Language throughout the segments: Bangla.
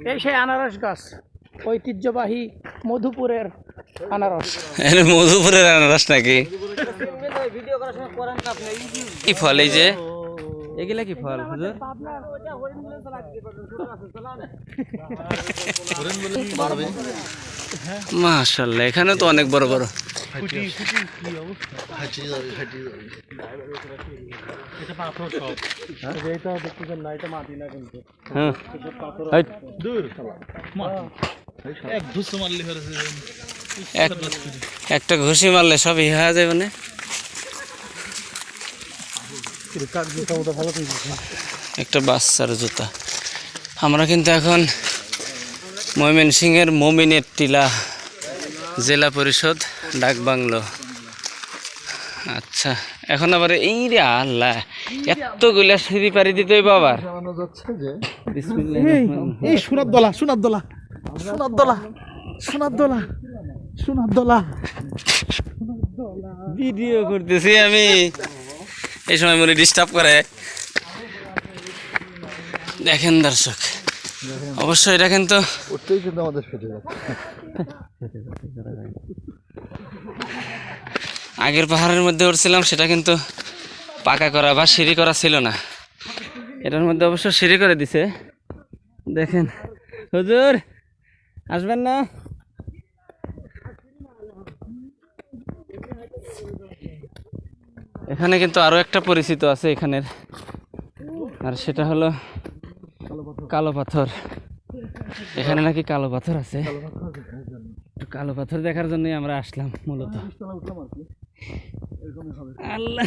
এই সেই আনারস গাছ, ঐতিহ্যবাহী মধুপুরের আনারস। মধুপুরের আনারস নাকি? কি ফল এই যে এগুলা কি ফল হুজুর? মাশাআল্লাহ, এখানে তো অনেক বড় বড়। একটা ঘুষি মারলে সব হয়ে যাবে না। একটা বাচ্চার জুতা। আমরা কিন্তু এখন ময়মনসিংহের মমিনের টিলা জেলা পরিষদ ডাকবাংলো। আচ্ছা, এখন আবার এই রে আল্লাহ, এতগুলা সিঁড়ি পাড়ি দিতে হইব আবার। এই সোনার দোলা, সোনার দোলা, সোনার দোলা, সোনার দোলা, সোনার দোলা। ভিডিও করতেছি আমি, এই সময় মনে ডিস্টার্ব করে। দেখেন দর্শক, অবশ্যই এটা কিন্তু আগের পাহাড়ের মধ্যে উঠছিলাম, সেটা কিন্তু পাকা করা বা সিঁড়ি করা ছিল না। এটার মধ্যে অবশ্য সিঁড়ি করে দিছে। দেখেন হুজুর, আসবেন না? এখানে কিন্তু আরো একটা পরিচিত আছে এখানের, আর সেটা হলো কালো পাথর। এখানে নাকি কালো পাথর আছে, কালো পাথর দেখার জন্যই আমরা আসলাম মূলত। আল্লাহ,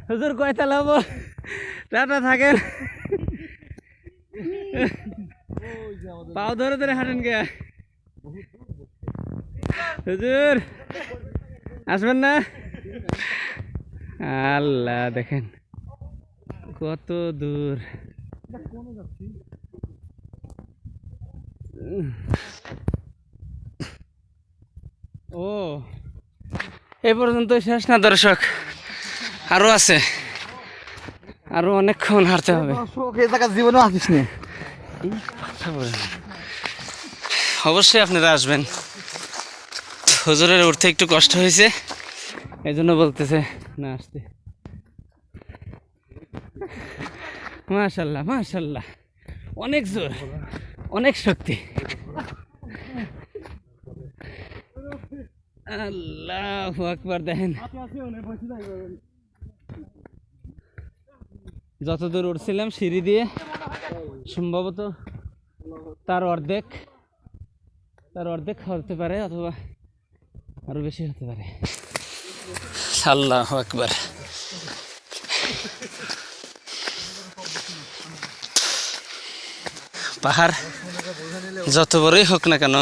হুজুর কয়তালা হবো? টাটা থাকেন, পাও ধরে ধরে হাঁটেন কে হুজুর, আসবেন না? আল্লাহ, দেখেন কত দূর। ও, এ পর্যন্ত শেষ না দর্শক, আরো আছে, আরো অনেকক্ষণ হাঁটতে হবে। জীবনে আসিস নি। অবশ্যই আপনারা আসবেন। হুজুরের উঠতে একটু কষ্ট হয়েছে, এই জন্য বলতেছে না আসতে। মাশাল্লাহ মাশাল্লাহ, অনেক জোর, অনেক শক্তি। আল্লাহু আকবার। দেখেন যত দূর উঠছিলাম সিঁড়ি দিয়ে, সম্ভবত তার অর্ধেক হতে পারে, অথবা আরো বেশি হতে পারে। আল্লাহু আকবার। পাহাড় যত বড়ই হোক না কেন,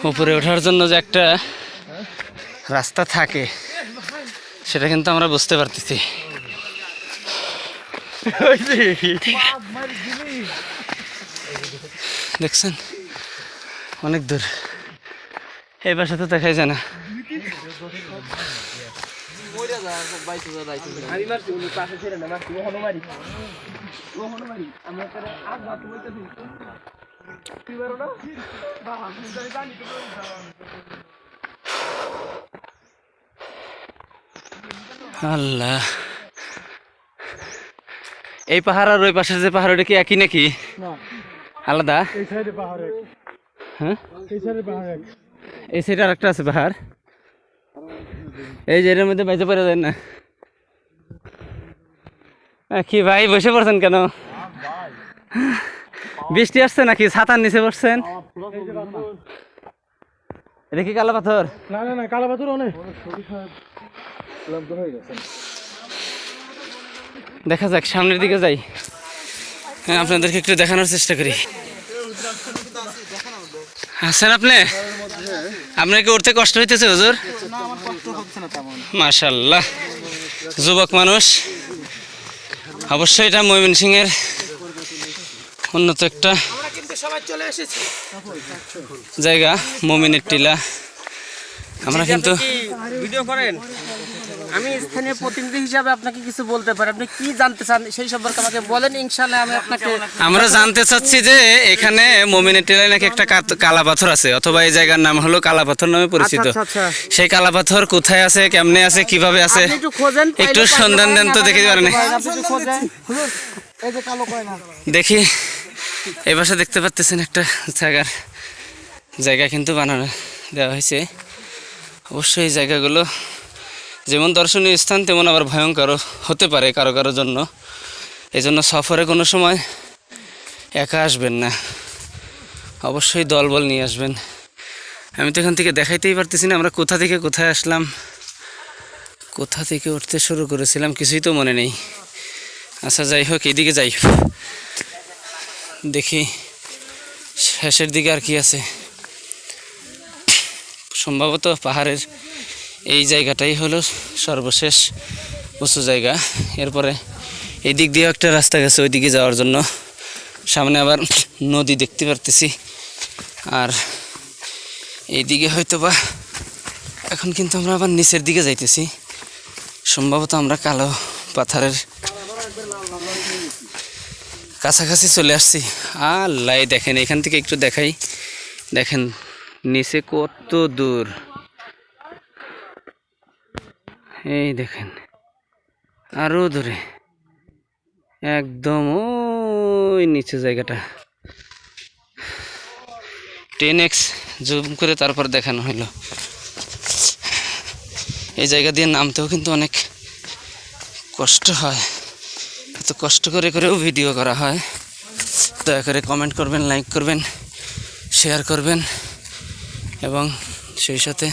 উপরে ওঠার জন্য যে একটা রাস্তা থাকে, সেটা কিন্তু আমরা বুঝতে পারতেছি। দেখছেন অনেক দূর, এই পাশে তো দেখাই যায় না। আল্লাহ, এই পাহাড় আর ওই পাশের যে পাহাড়, ওটা কি একই নাকি আলাদা? হ্যাঁ, এই সাইডে আর একটা আছে পাহাড়, এই যে এর মধ্যে বাইতে পারা যায় না। কি ভাই বসে পড়ছেন কেন? বৃষ্টি আসছে নাকি? ছাতার নিচে বসছেন? এটা কি কালো পাথর? না না না, কালো পাথর অনেক। দেখা যাক, সামনের দিকে যাই। হ্যাঁ, আপনাদেরকে একটু দেখানোর চেষ্টা করি। আছেন আপনি? আপনার কি উঠতে কষ্ট হইতেছে হুজুর? মাশাআল্লাহ, যুবক মানুষ। অবশ্যই এটা ময়মনসিংহের উন্নত একটা জায়গা, মমিনের টিলা। আমরা কিন্তু আমি স্থানীয় প্রতিনিধি হিসাবে আপনাকে কিছু বলতে পারি, আপনি কি জানতে চান সেই সম্পর্কে আমাকে বলেন, ইনশাআল্লাহ আমি আপনাকে। আমরা জানতে চাচ্ছি যে এখানে মোমিনের টিলায় নাকি একটা কালা পাথর আছে, অথবা এই জায়গার নাম হলো কালা পাথর নামে পরিচিত। আচ্ছা, আচ্ছা। সেই কালা পাথর কোথায় আছে, কেমনে আছে, কিভাবে আছে, আপনি একটু খোঁজেন, একটু পাইলে সন্ধান দেন তো, পাইলে দেখি পারেন। আপনি একটু খোঁজেন। এই যে কালো কয়না, দেখি এই পাশে দেখতে পাচ্ছেন একটা জায়গা কিন্তু বানানো দেওয়া হয়েছে। অবশ্যই এই জায়গাগুলো যেমন দর্শনীয় স্থান তেমন আবার ভয়ঙ্করও হতে পারে কারো কারোর জন্য। এই জন্য সফরে কোনো সময় একা আসবেন না, অবশ্যই দলবল নিয়ে আসবেন। আমি তো এখান থেকে দেখাইতেই পারতেছি না আমরা কোথা থেকে কোথায় আসলাম, কোথা থেকে উঠতে শুরু করেছিলাম কিছুই তো মনে নেই। আচ্ছা যাই হোক, এইদিকে যাই, দেখি শেষের দিকে আর কি আছে। সম্ভবত পাহাড়ের এই জায়গাটাই হলো সর্বশেষ উঁচু জায়গা। এরপরে এই দিক দিয়ে একটা রাস্তা গেছে ওই দিকে যাওয়ার জন্য, সামনে আবার নদী দেখতে পারতেছি। আর এইদিকে হয়তো বা এখন কিন্তু আমরা আবার নিচের দিকে যাইতেছি, সম্ভবত আমরা কালো পাথরের কাছাকাছি চলে আসছি। আল্লাহ দেখেন, এখান থেকে একটু দেখাই, দেখেন নিচে কত দূর, এই দেখেন আরো দূরে একদম ওই নিচে জায়গাটা 10x জুম করে তারপর দেখানো হলো। এই জায়গা দিয়ে নামতেও কিন্তু অনেক কষ্ট হয়, এত কষ্ট করে করেও ভিডিও করা হয়। দয়া করে কমেন্ট করবেন, লাইক করবেন, শেয়ার করবেন, এবং সেই সাথে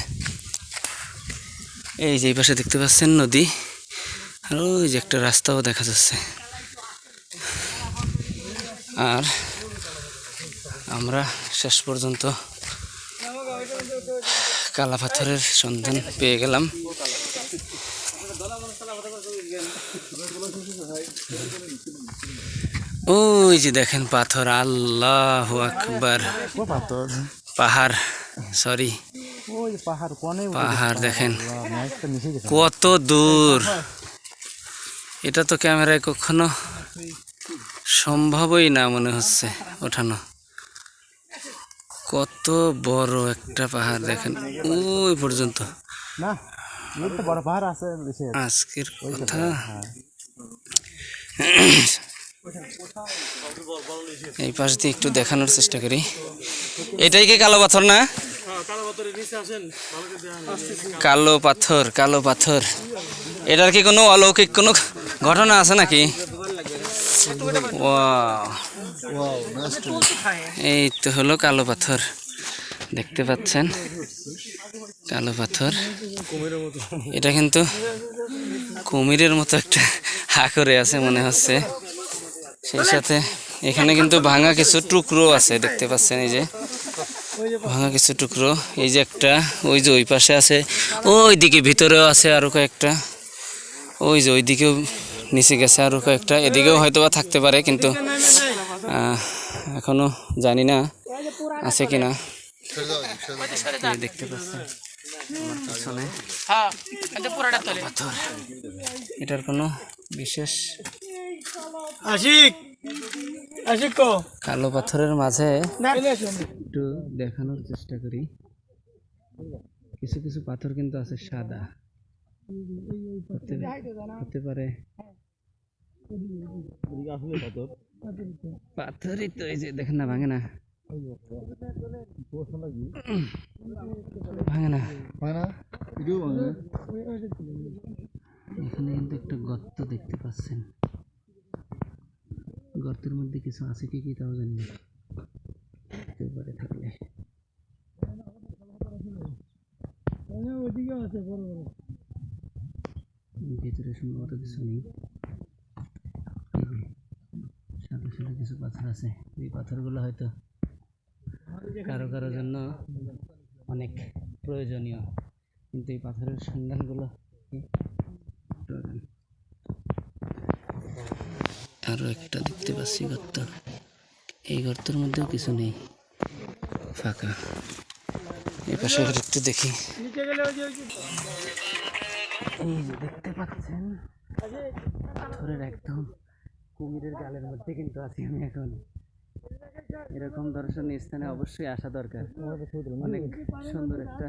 এই যে পাশে দেখতে পাচ্ছেন নদী, আর ওই যে একটা রাস্তাও দেখা যাচ্ছে। আর আমরা শেষ পর্যন্ত কালা পাথরের সন্ধান পেয়ে গেলাম। ওই যে দেখেন পাথর, আল্লাহু আকবার, পাহাড়, সরি পাহাড় দেখেন কত দূর। এটা তো ক্যামেরায় কখনো সম্ভবই না মনে হচ্ছে ওঠানো। কত বড় একটা পাহাড় দেখেন ওই পর্যন্ত। আজকের কথা এই পাশ দিয়ে একটু দেখানোর চেষ্টা করি। এটাই কি কালো পাথর না? কালো পাথর, কালো পাথর। এটার কি কোনো অলৌকিক কোনো ঘটনা আছে নাকি? এই তো হলো কালো পাথর, দেখতে পাচ্ছেন কালো পাথর। এটা কিন্তু কুমিরের মতো একটা আকারে আছে মনে হচ্ছে। সেই সাথে এখানে কিন্তু ভাঙা কিছু টুকরো আছে, দেখতে পাচ্ছেন এই যে ভাঙা কিছু টুকরো। এই যে একটা, ওই যে ওই পাশে আছে, ওই দিকে ভিতরেও আছে আরো কয়েকটা, ওই যে ওই দিকেও নিচে গেছে আরো কয়েকটা, এদিকেও হয়তো বা থাকতে পারে, কিন্তু এখনো জানি না আছে কিনা। দেখতে পাচ্ছেন পাথর, এটার কোনো বিশেষ কালো পাথরের মাঝে একটু দেখানোর চেষ্টা করি। কিছু কিছু পাথর কিন্তু আছে সাদা, হতে পারে পাথরই তো। এই যে দেখেন না, ভাঙে না, ভাঙে না। এখানে কিন্তু একটা গর্ত দেখতে পাচ্ছেন, গর্তের মধ্যে কিছু আছে কি কি তাও জানি না, থাকলে ভিতরে সম্ভবত কিছু নেই। সাথে সাথে কিছু পাথর আছে, এই পাথরগুলো হয়তো কারো কারো জন্য অনেক প্রয়োজনীয়, কিন্তু এই পাথরের সন্ধানগুলো আরো একটা দেখতে পাচ্ছি গর্ত, এই গর্তের মধ্যেও কিছু নেই, ফাঁকা। এই পাশে একটু দেখি, এই যে দেখতে পাচ্ছেন পাথরের একদম কুমিরের গালের মধ্যে কিন্তু আছি আমি এখন। এরকম দর্শনীয় স্থানে অবশ্যই আসা দরকার, অনেক সুন্দর একটা।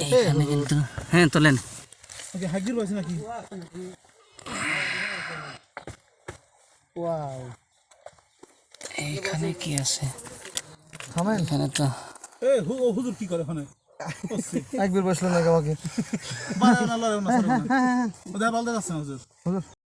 এইখানে কিন্তু হ্যাঁ তোলেন। হাগির বসে নাকি? ওয়াও, এইখানে কি আছে? থামেন। এখানে তো হুজুর কি করে ওখানে? একবার বসলেন নাকি আমাকে? বাড়াও না, লড়াও না, সরো না। ওদের বলতে যাচ্ছে না হুজুর।